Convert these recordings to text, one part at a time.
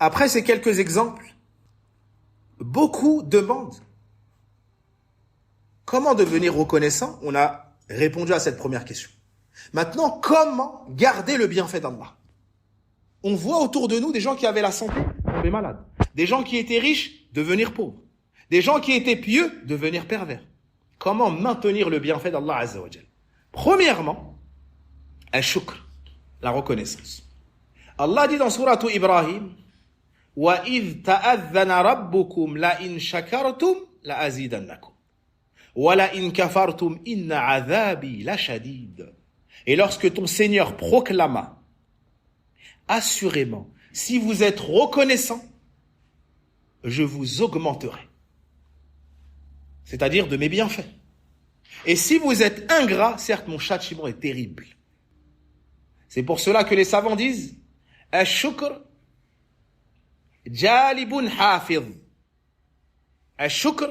Après ces quelques exemples, beaucoup demandent comment devenir reconnaissant. On a répondu à cette première question. Maintenant, comment garder le bienfait d'Allah? On voit autour de nous des gens qui avaient la santé, tomber malades. Des gens qui étaient riches, devenir pauvres. Des gens qui étaient pieux, devenir pervers. Comment maintenir le bienfait d'Allah Azza wa Jal? Premièrement, al-shukr, la reconnaissance. Allah dit dans sourate Ibrahim, وَإِذْ تَأَذَّنَ رَبُّكُمْ لَإِنْ شَكَرْتُمْ لَأَزِيدَنَّكُمْ وَلَإِنْ كَفَرْتُمْ إِنَّ عَذَابِي لَشَدِيدٌ. Et lorsque ton Seigneur proclama, assurément, si vous êtes reconnaissant, je vous augmenterai. C'est-à-dire de mes bienfaits. Et si vous êtes ingrat, certes, mon châtiment est terrible. C'est pour cela que les savants disent, Ash-shukr jalibun hafidh. Ash-shukr,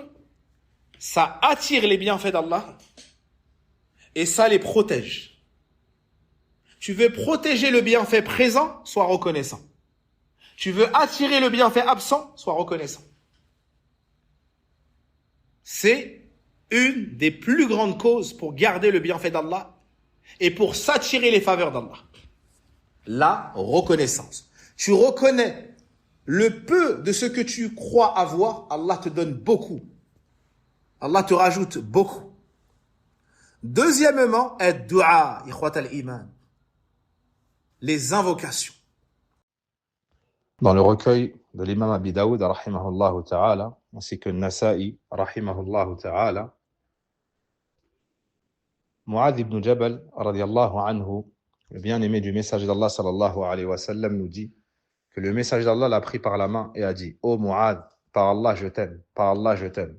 ça attire les bienfaits d'Allah et ça les protège. Tu veux protéger le bienfait présent, sois reconnaissant. Tu veux attirer le bienfait absent, sois reconnaissant. C'est une des plus grandes causes pour garder le bienfait d'Allah et pour s'attirer les faveurs d'Allah. La reconnaissance. Tu reconnais le peu de ce que tu crois avoir, Allah te donne beaucoup. Allah te rajoute beaucoup. Deuxièmement, ad-du'a, ikhwat al-iman. Les invocations. Dans le recueil de l'imam Abi Daoud, rahimahullah ta'ala, ainsi que Nasa'i, rahimahullah ta'ala, Mu'adh ibn Jabal, radiyallahu anhu, le bien-aimé du messager d'Allah, sallallahu alayhi wa sallam, nous dit que le messager d'Allah l'a pris par la main et a dit « Oh Mu'adh, par Allah je t'aime, par Allah je t'aime. »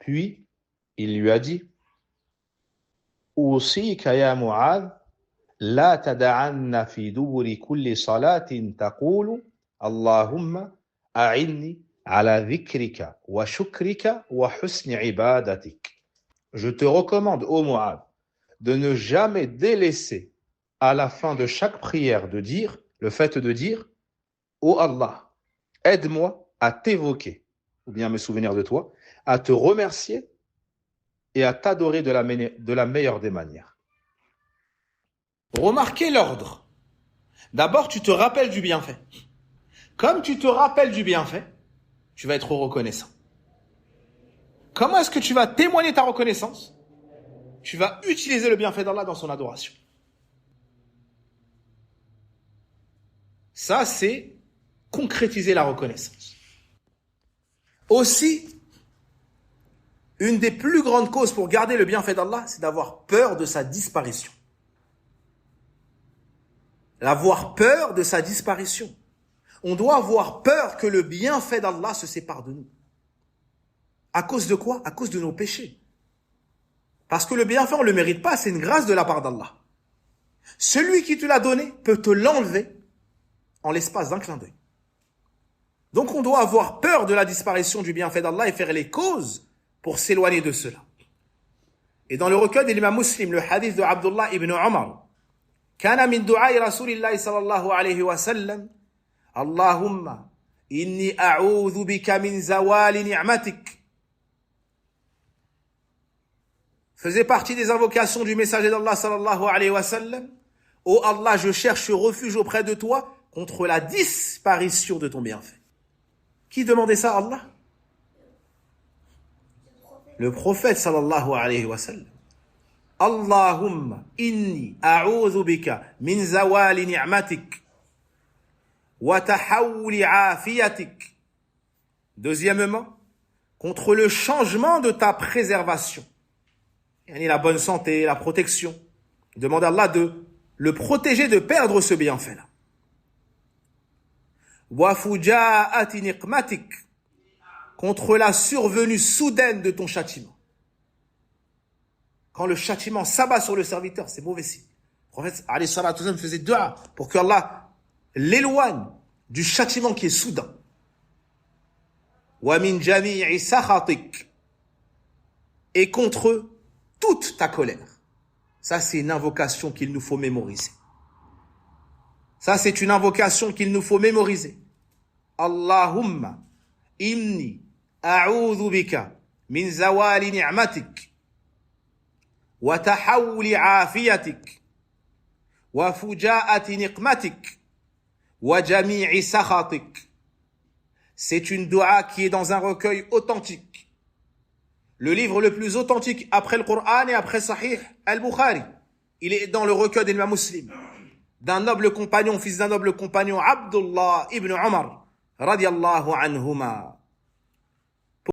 Puis, il lui a dit « Usika ya Mu'adh, la tada'anna fi duburi kulli salatin taqulu Allahumma a'inni ala dhikrika wa shukrika wa husni ibadatik. » Je te recommande, ô Mu'adh, de ne jamais délaisser à la fin de chaque prière de dire, le fait de dire, ô Allah, aide-moi à t'évoquer, ou bien à me souvenir de toi, à te remercier et à t'adorer de la meilleure des manières. Remarquez l'ordre. D'abord, tu te rappelles du bienfait. Comme tu te rappelles du bienfait, tu vas être reconnaissant. Comment est-ce que tu vas témoigner ta reconnaissance? Tu vas utiliser le bienfait d'Allah dans son adoration. Ça, c'est concrétiser la reconnaissance. Aussi, une des plus grandes causes pour garder le bienfait d'Allah, c'est d'avoir peur de sa disparition. D'avoir peur de sa disparition. On doit avoir peur que le bienfait d'Allah se sépare de nous. À cause de quoi? À cause de nos péchés. Parce que le bienfait, on ne le mérite pas, c'est une grâce de la part d'Allah. Celui qui te l'a donné peut te l'enlever en l'espace d'un clin d'œil. Donc on doit avoir peur de la disparition du bienfait d'Allah et faire les causes pour s'éloigner de cela. Et dans le recueil de l'imam Muslim, le hadith de Abdullah ibn Umar, كان من دعاء رسول الله صلى الله عليه وسلم اللهم إني أعوذ بك من زوال نعمتك. Faisait partie des invocations du messager d'Allah sallallahu alayhi wa sallam. Oh Allah, je cherche refuge auprès de toi contre la disparition de ton bienfait. Qui demandait ça à Allah? Le prophète sallallahu alayhi wa sallam. Allahumma inni a'udhu bika min zawali ni'matik wa tahawuli afiyatik. Deuxièmement, contre le changement de ta préservation. Yani la bonne santé, la protection. Demande à Allah de le protéger de perdre ce bienfait-là. Wa fujaa'ati niqmatik. Contre la survenue soudaine de ton châtiment. Quand le châtiment s'abat sur le serviteur, c'est mauvais signe. Le prophète alayhi salatu wa sallam faisait dua pour que Allah l'éloigne du châtiment qui est soudain. Wa min jami'i sakhatik. Et contre toute ta colère. Ça, c'est une invocation qu'il nous faut mémoriser. Ça, c'est une invocation qu'il nous faut mémoriser. Allahumma inni a'udhu bika min zawali ni'matik wa tahawuli afiyatik wa fujaati niqmatik wa jami'i sakhatik. C'est une dua qui est dans un recueil authentique. Le livre le plus authentique après le Coran et après Sahih al-Bukhari. Il est dans le recueil d'Imam Muslim, d'un noble compagnon, fils d'un noble compagnon, Abdullah ibn Umar, radiyallahu anhuma.